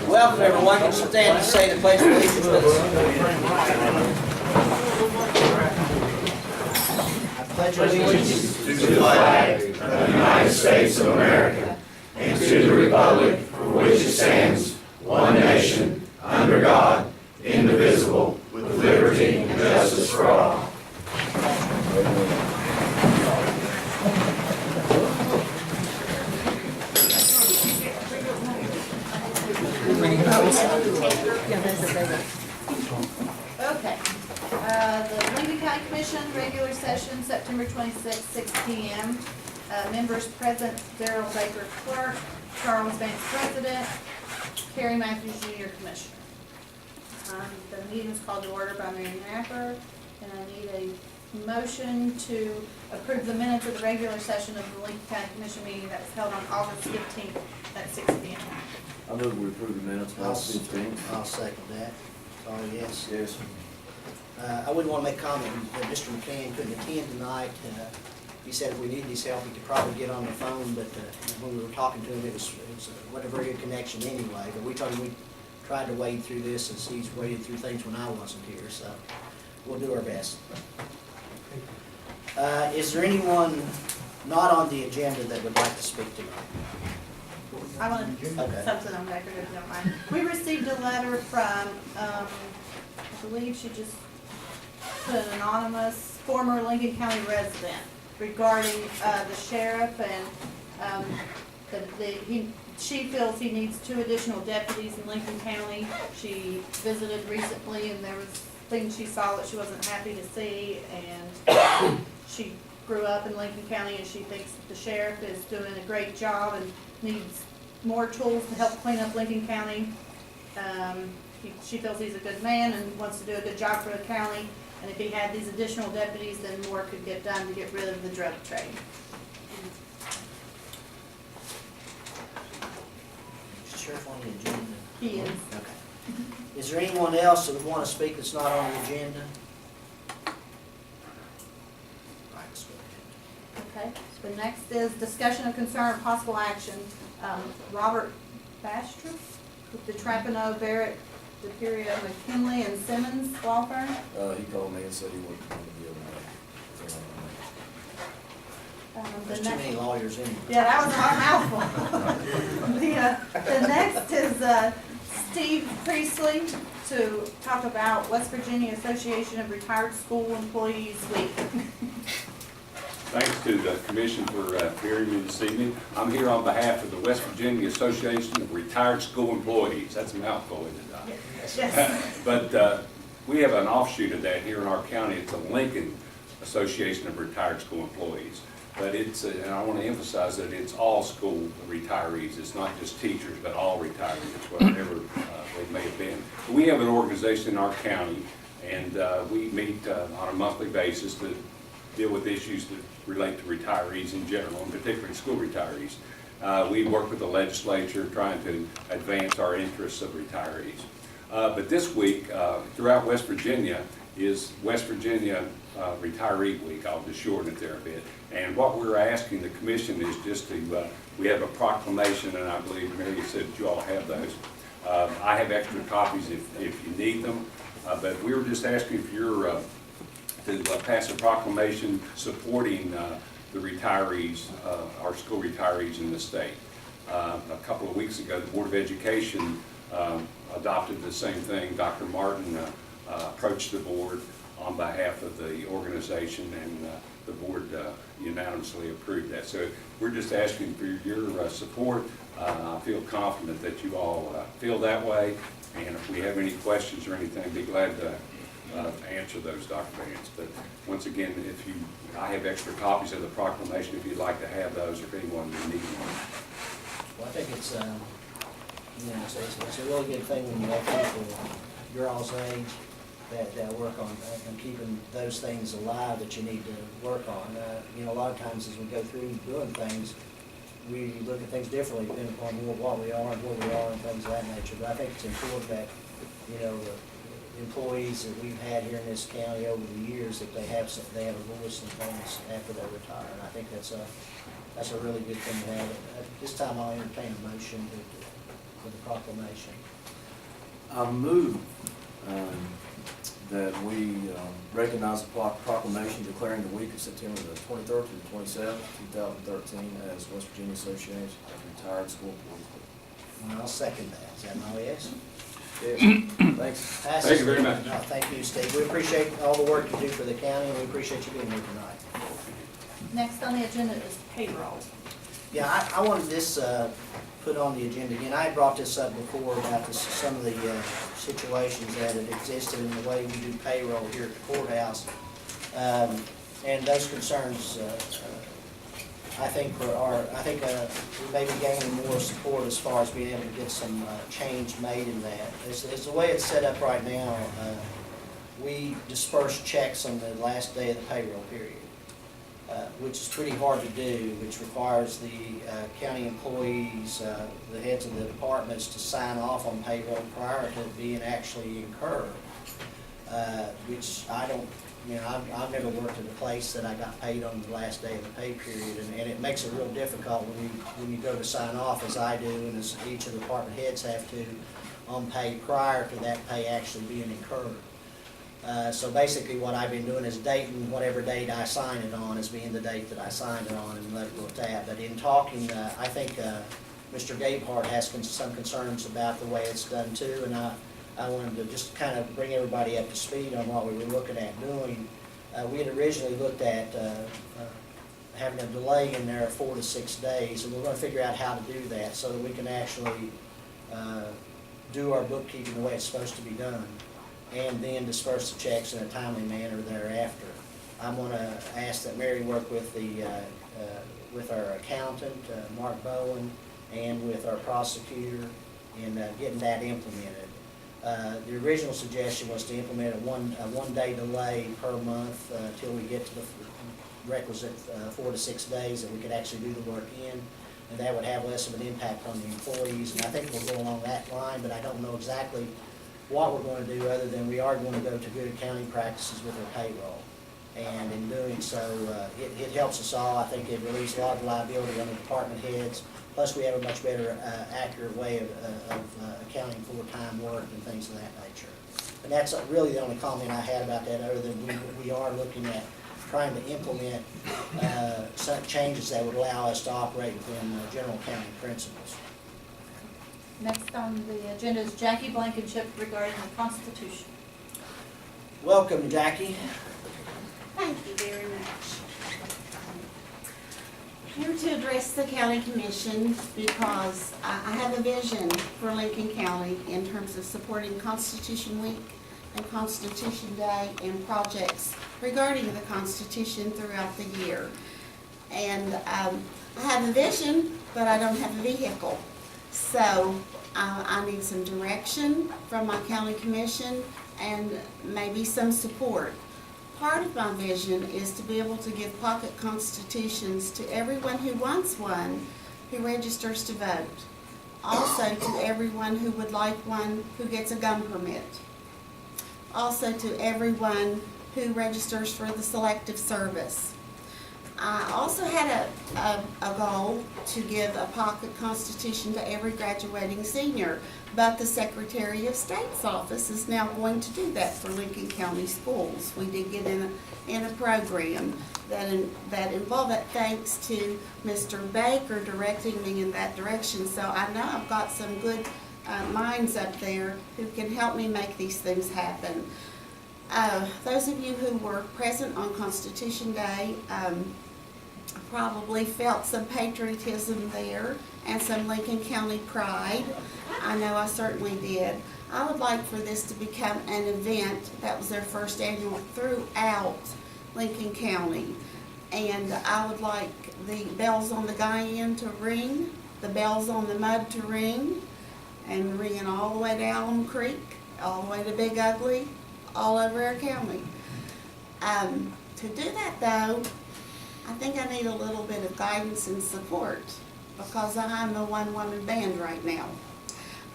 Welcome, everyone. Can you stand and say the pledge of allegiance with us? I pledge allegiance To the flag of the United States of America and to the republic for which it stands, one nation, under God, indivisible, with liberty and justice for all. Okay. The Lincoln County Commission, regular session, September 26th, 6 p.m. Members present, Darrell Baker Clerk, Charles Vance President, Carrie Matthews Jr. Commissioner. The meeting is called to order by Mary Napper, and I need a motion to approve the minutes of the regular session of the Lincoln County Commission meeting that was held on August 15th at 6 p.m. I move we approve the minutes of August 15th. I'll second that. Oh, yes. Yes. I wouldn't want to make comment that Mr. McCann couldn't attend tonight. He said if we needed his help, he could probably get on the phone, but when we were talking to him, it was wasn't a very good connection anyway. But we told him we tried to wade through this as he's waded through things when I wasn't here, so we'll do our best. Is there anyone not on the agenda that would like to speak tonight? I want Okay. something on record if you don't mind. We received a letter from, I believe she just put an anonymous former Lincoln County resident regarding the sheriff and she feels he needs 2 additional deputies in Lincoln County. She visited recently and there was things she saw that she wasn't happy to see, and she grew up in Lincoln County and she thinks that the sheriff is doing a great job and needs more tools to help clean up Lincoln County. She feels he's a good man and wants to do a good job for the county, and if he had these additional deputies, then more could get done to get rid of the drug trade. Is the sheriff on the agenda? He is. Okay. Is there anyone else that would want to speak that's not on the agenda? All right, let's go ahead. Okay, so next is discussion of concern and possible action. Robert Bastrop with the Trapano, Barrett, DePerio, McKinley, and Simmons law firm. He called me and said he wasn't going to be able to There's too many lawyers in here. Yeah, that was a mouthful. The next is Steve Priestley to talk about West Virginia Association of Retired School Employees Week. Thanks to the commission for hearing me this evening. I'm here on behalf of the West Virginia Association of Retired School Employees. That's a mouthful, isn't it, Doc? Yes. But we have an offshoot of that here in our county. It's a Lincoln Association of Retired School Employees. But it's, and I want to emphasize that it's all school retirees. It's not just teachers, but all retirees, whatever they may have been. We have an organization in our county, and we meet on a monthly basis to deal with issues that relate to retirees in general, and particularly school retirees. We work with the legislature trying to advance our interests of retirees. But this week, throughout West Virginia, is West Virginia Retiree Week. I'll just shorten it there a bit. And what we're asking the commission is just to, we have a proclamation, and I believe Mary said that you all have those. I have extra copies if you need them, but we were just asking for your to pass a proclamation supporting the retirees, our school retirees in the state. A couple of weeks ago, the Board of Education adopted the same thing. Dr. Martin approached the board on behalf of the organization, and the board unanimously approved that. So we're just asking for your support. I feel confident that you all feel that way, and if we have any questions or anything, be glad to answer those, Dr. Vance. But once again, I have extra copies of the proclamation if you'd like to have those, or if anyone would need one. Well, I think it's, it's a really good thing when you have people your all's age that work on and keeping those things alive that you need to work on. A lot of times as we go through doing things, we look at things differently depending upon what we are and where we are and things of that nature. But I think it's important that, the employees that we've had here in this county over the years, that they have a voice in things after they retire. And I think that's that's a really good thing to have. At this time, I'll entertain a motion for the proclamation. I move that we recognize the proclamation declaring the week of September the 23rd through the 27th, 2013 as West Virginia Association of Retired School Employees. And I'll second that. Is that my yes? Yes, thanks. Thank you very much. No, thank you, Steve. We appreciate all the work you do for the county, and we appreciate you being here tonight. Next on the agenda is payroll. Yeah, I wanted this put on the agenda again. I had brought this up before about some of the situations that had existed in the way we do payroll here at the courthouse. And those concerns, I think we may be gaining more support as far as being able to get some change made in that. As the way it's set up right now, we disperse checks on the last day of the payroll period. Which is pretty hard to do, which requires the county employees, the heads of the departments to sign off on payroll prior to it being actually incurred. Which I don't, I've never worked at a place that I got paid on the last day of the pay period, and it makes it real difficult when you go to sign off, as I do, and as each of the department heads have to, on pay prior to that pay actually being incurred. So basically what I've been doing is dating whatever date I sign it on as being the date that I signed it on, and let it go at that. But in talking, I think Mr. Gabehart has some concerns about the way it's done too, and I wanted to just kind of bring everybody up to speed on what we were looking at doing. We had originally looked at having a delay in there of 4 to 6 days, and we're going to figure out how to do that so that we can actually do our bookkeeping the way it's supposed to be done, and then disperse the checks in a timely manner thereafter. I'm going to ask that Mary work with with our accountant, Mark Bowen, and with our prosecutor in getting that implemented. The original suggestion was to implement a one-day delay per month until we get to the requisite 4 to 6 days that we could actually do the work in, and that would have less of an impact on the employees. And I think we'll go along that line, but I don't know exactly what we're going to do, other than we are going to go to good accounting practices with our payroll. And in doing so, it helps us all. I think it relieves a lot of liability on the department heads. Plus, we have a much better, accurate way of accounting for time work and things of that nature. And that's really the only comment I had about that, other than we are looking at trying to implement some changes that would allow us to operate within general accounting principles. Next on the agenda is Jackie Blankenship regarding the Constitution. Welcome, Jackie. Thank you very much. Here to address the county commission because I have a vision for Lincoln County in terms of supporting Constitution Week and Constitution Day and projects regarding the Constitution throughout the year. And I have a vision, but I don't have a vehicle. So I need some direction from my county commission and maybe some support. Part of my vision is to be able to give pocket constitutions to everyone who wants one who registers to vote. Also to everyone who would like one who gets a gun permit. Also to everyone who registers for the Selective Service. I also had a goal to give a pocket constitution to every graduating senior, but the Secretary of State's office is now going to do that for Lincoln County schools. We did get in a program that involved it, thanks to Mr. Baker directing me in that direction. So I know I've got some good minds up there who can help me make these things happen. Those of you who were present on Constitution Day probably felt some patriotism there and some Lincoln County pride. I know I certainly did. I would like for this to become an event that was their first annual throughout Lincoln County. And I would like the bells on the Guyan to ring, the bells on the mud to ring, and ringing all the way to Alum Creek, all the way to Big Ugly, all over our county. To do that though, I think I need a little bit of guidance and support because I'm a one-woman band right now.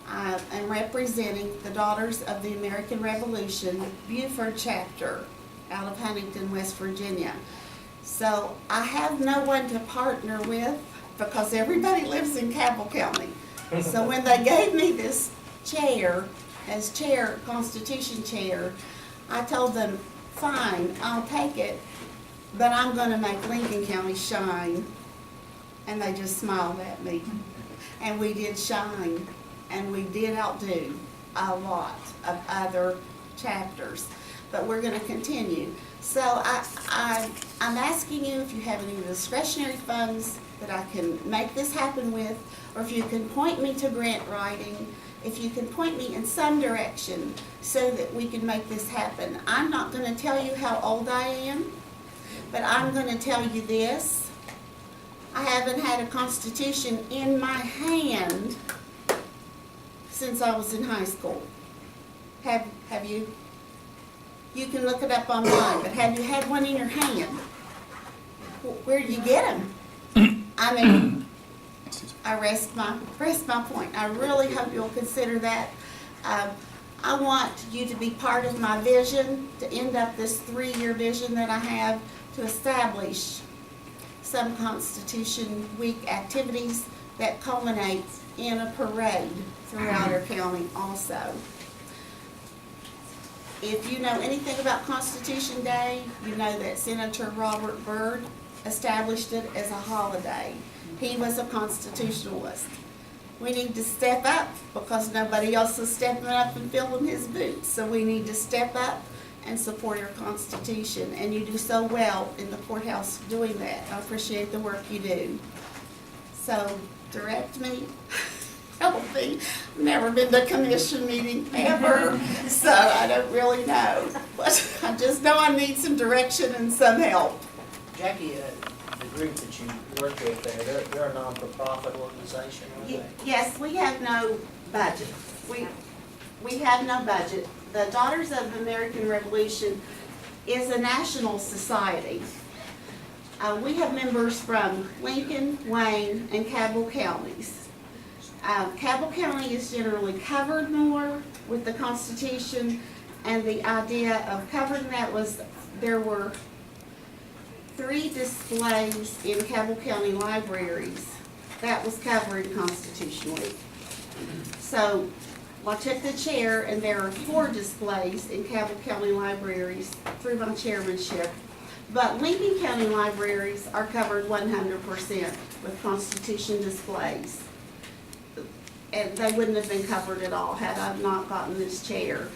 I am representing the Daughters of the American Revolution Buford chapter out of Huntington, West Virginia. So I have no one to partner with because everybody lives in Cabell County. So when they gave me this chair, as chair, Constitution chair, I told them, fine, I'll take it, but I'm gonna make Lincoln County shine. And they just smiled at me. And we did shine, and we did outdo a lot of other chapters, but we're gonna continue. So I'm asking you if you have any discretionary funds that I can make this happen with, or if you can point me to grant writing, if you can point me in some direction so that we can make this happen. I'm not gonna tell you how old I am, but I'm gonna tell you this. I haven't had a Constitution in my hand since I was in high school. Have you? You can look it up online, but have you had one in your hand? Where do you get them? I mean, I rest my point. I really hope you'll consider that. I want you to be part of my vision, to end up this 3-year vision that I have to establish some Constitution Week activities that culminate in a parade throughout our county also. If you know anything about Constitution Day, you know that Senator Robert Byrd established it as a holiday. He was a constitutionalist. We need to step up because nobody else is stepping up and filling his boots. So we need to step up and support our Constitution, and you do so well in the courthouse doing that. I appreciate the work you do. So direct me, help me. Never been to a commission meeting ever, so I don't really know. But I just know I need some direction and some help. Jackie, the group that you work with there, they're a non-for-profit organization, aren't they? Yes, we have no budget. We have no budget. The Daughters of the American Revolution is a national society. We have members from Lincoln, Wayne, and Cabell counties. Cabell County is generally covered more with the Constitution, and the idea of covering that was there were 3 displays in Cabell County libraries that was covering Constitution Week. So I took the chair, and there are 4 displays in Cabell County libraries through my chairmanship. But Lincoln County libraries are covered 100% with Constitution displays. And they wouldn't have been covered at all had I not gotten this chair.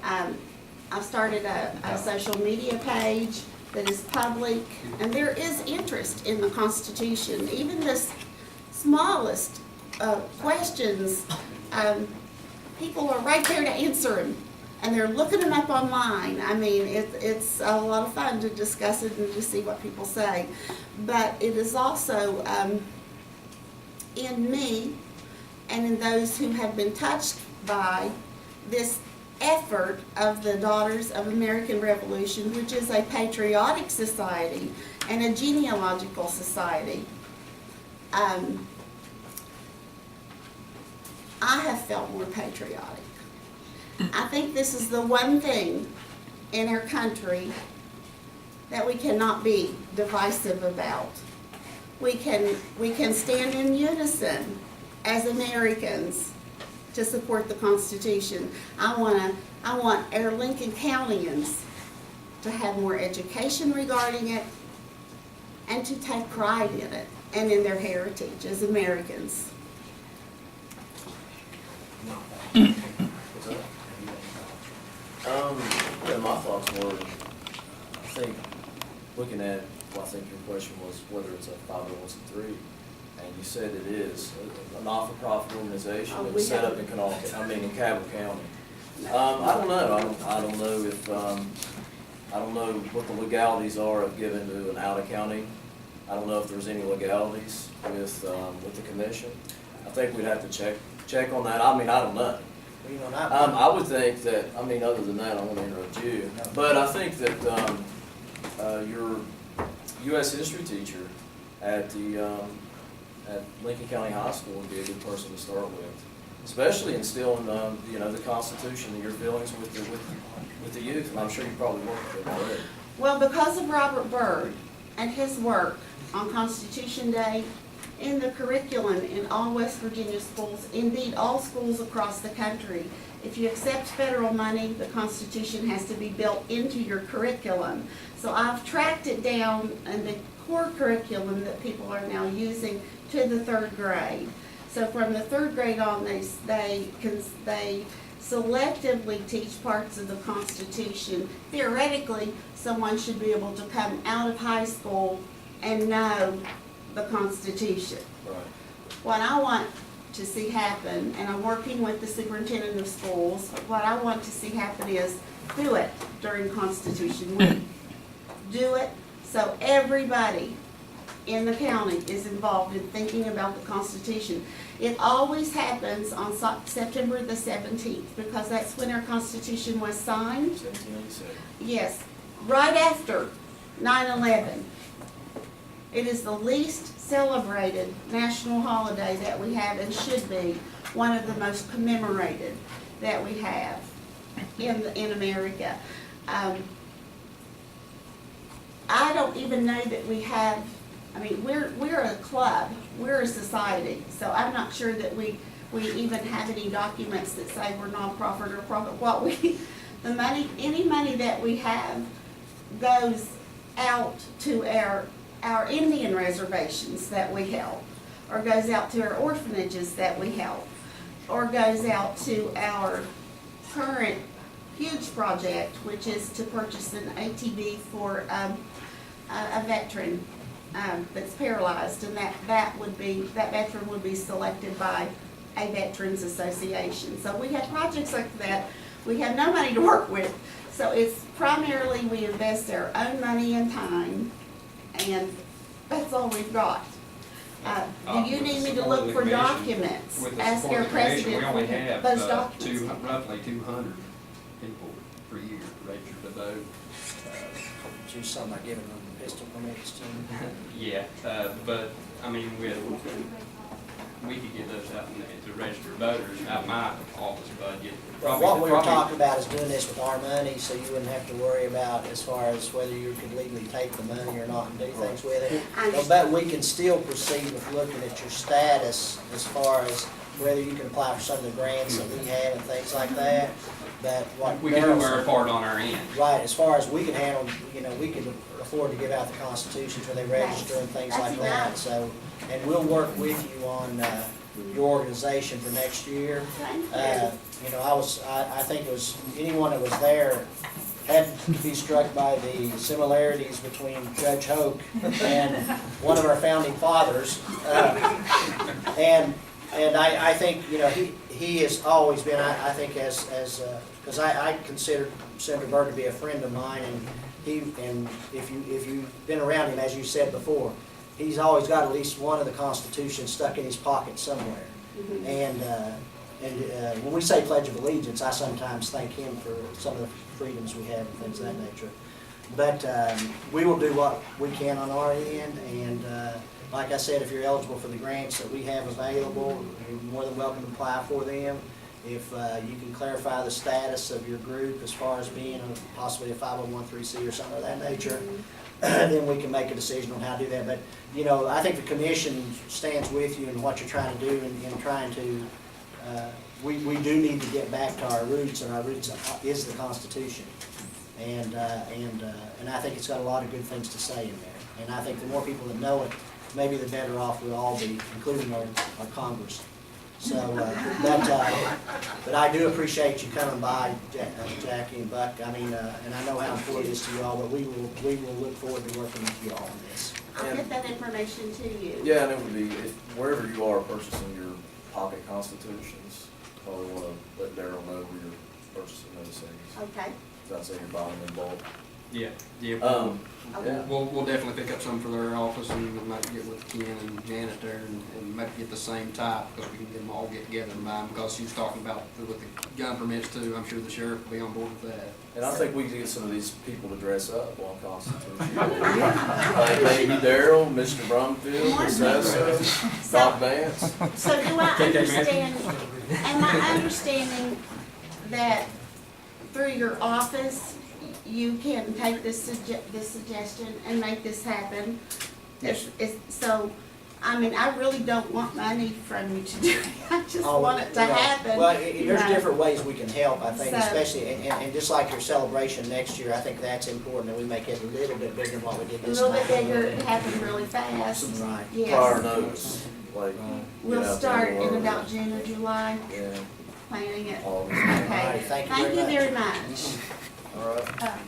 I've started a social media page that is public, and there is interest in the Constitution. Even the smallest questions, people are right there to answer them, and they're looking them up online. I mean, it's a lot of fun to discuss it and to see what people say. But it is also in me and in those who have been touched by this effort of the Daughters of American Revolution, which is a patriotic society and a genealogical society. I have felt more patriotic. I think this is the one thing in our country that we cannot be divisive about. We can stand in unison as Americans to support the Constitution. I want our Lincoln Countyans to have more education regarding it and to take pride in it and in their heritage as Americans. Yeah, my thoughts were, I think, looking at, well, I think your question was whether it's a 501c3, and you said it is a not-for-profit organization that was set up in Cabell County. I don't know. I don't know if, I don't know what the legalities are of giving to an out-of-county. I don't know if there's any legalities with the commission. I think we'd have to check on that. I mean, I don't know. Well, you know, I would think that, I mean, other than that, I don't want to interrupt you, but I think that your U.S. history teacher at Lincoln County High School would be a good person to start with, especially instilling, the Constitution and your feelings with the youth, and I'm sure you probably worked with them already. Well, because of Robert Byrd, and his work on Constitution Day in the curriculum in all West Virginia schools, indeed all schools across the country. If you accept federal money, the Constitution has to be built into your curriculum. So I've tracked it down in the core curriculum that people are now using to the 3rd grade. So from the 3rd grade on, they selectively teach parts of the Constitution. Theoretically, someone should be able to come out of high school and know the Constitution. Right. What I want to see happen, and I'm working with the superintendent of schools, what I want to see happen is do it during Constitution Week. Do it so everybody in the county is involved in thinking about the Constitution. It always happens on September the 17th, because that's when our Constitution was signed. 1787. Yes, right after 9/11. It is the least celebrated national holiday that we have, and should be one of the most commemorated that we have in America. I don't even know that we have, I mean, we're a club, we're a society, so I'm not sure that we even have any documents that say we're nonprofit or profit. What the money, any money that we have goes out to our Indian reservations that we help, or goes out to our orphanages that we help, or goes out to our current huge project, which is to purchase an ATV for a veteran that's paralyzed, and that veteran would be selected by a veterans association. So we have projects like that. We have no money to work with, so it's primarily we invest our own money and time, and that's all we've got. Do you need me to look for documents? With the Ask support our of the commission, president we only for have those documents. roughly 200 people per year registered to vote. Do something like giving them pistol permits to them. Yeah, but, I mean, we could get those out to registered voters out of my office budget. Well, what we were talking about is doing this with our money, so you wouldn't have to worry about as far as whether you could legally take the money or not and do things with it. But we can still proceed with looking at your status as far as whether you can apply for some of the grants that we have and things like that. But what We can do Daryl's our part on our end. right, as far as we can handle, we can afford to give out the constitutions where they register and things That's like that. enough. So, and we'll work with you on your organization for next year. Thank you. I think it was, anyone that was there had to be struck by the similarities between Judge Hoke and one of our founding fathers. And I think, he has always been, I think, because I consider Senator Byrd to be a friend of mine, and if you've been around him, as you said before, he's always got at least one of the Constitution stuck in his pocket somewhere. And when we say Pledge of Allegiance, I sometimes thank him for some of the freedoms we have and things of that nature. But we will do what we can on our end, and like I said, if you're eligible for the grants that we have available, you're more than welcome to apply for them. If you can clarify the status of your group as far as being possibly a 501(c) or something of that nature, then we can make a decision on how to do that. But, I think the commission stands with you in what you're trying to do in trying to, we do need to get back to our roots, and our roots is the Constitution. And I think it's got a lot of good things to say in there. And I think the more people that know it, maybe the better off we'll all be, including our Congress. So, but I do appreciate you coming by, Jackie and Buck. I mean, and I know how important it is to you all, but we will look forward to working with you all on this. I'll get that information to you. Yeah, and it would be, wherever you are purchasing your pocket constitutions, probably want to let Daryl know where you're purchasing those things. Okay. Because I'd say you're buying them in bulk. Yeah. Yeah. We'll definitely pick up some for their office, and we might get with Ken and Janet there and maybe get the same type, because we can get them all get together and buy them, because she was talking about with the gun permits too. I'm sure the sheriff will be on board with that. And I think we can get some of these people to dress up on Constitution. Like maybe Daryl, Mr. Brumfield, Ms. Esso, Doc Vance. So do I understand, am I understanding that through your office, you can take this suggestion and make this happen. So, I mean, I really don't want money from you to do it, I just Oh, want it to yeah. happen. Well, you there's know. different ways we can help, I think, So- especially, and just like your celebration next year, I think that's important, that we make it a little bit bigger than what we did A this little time. bit bigger, it happened really fast. Right. Yes. Prior notice, like. Right. We'll get out there start and in work. about June or July, Yeah, planning it. August. Okay. All right, thank you very Thank you very much. All right. Um,